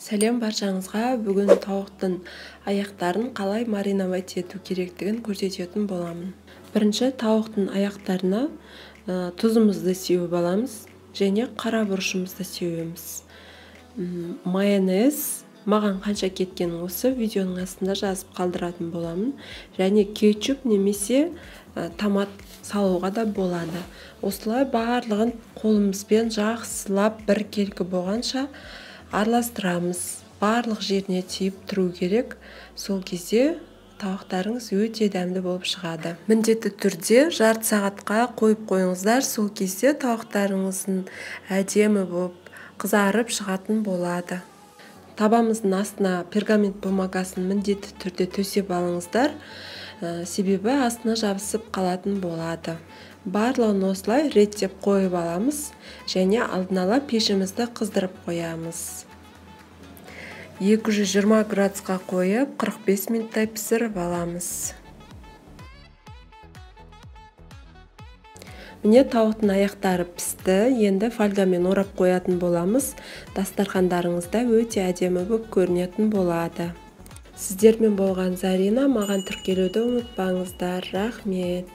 Сәлем баршаңызға. Бүгін тауықтың аяқтарын қалай мариновать ету керектігін көрсететін боламын. Бірінші тауықтың аяқтарына тұзымызды сеуіп аламыз және қара бұрышымызды сеуеміз. Майонез маған қанша кеткенін осы видеоның астында жазып қалдыратын боламын. Және кетчуп немесе томат салуға да болады. Осылай барлығын қолымызбен жақсылап біркелкі болғанша араластырамыз. Барлық жеріне тиіп тұру керек. Сол кезде тауықтарыңыз өте дәмді болып шығады. Міндетті түрде жарты сағатқа қойып қойыңыздар. Сол кезде тауықтарыңыздың әдемі болып қызарып шығатын болады. Табамыздың астына пергамент бумагасын міндетті түрде төсеп алыңыздар. Себебі астына жабысып қалатын болады. Барлығын осылай реттеп қойып аламыз және алдын ала пешімізді қыздырып қоямыз. 220 градусқа қойып 45 минуттай пісіріп аламыз. Міне тауықтың аяқтары пісті. Енді фольгамен орап қоятын боламыз. Дастархандарыңызда өте әдемі болып көрінетін болады. Сіздермен болған Зарина. Маған тіркелуді ұмытпаңыздар. Рахмет.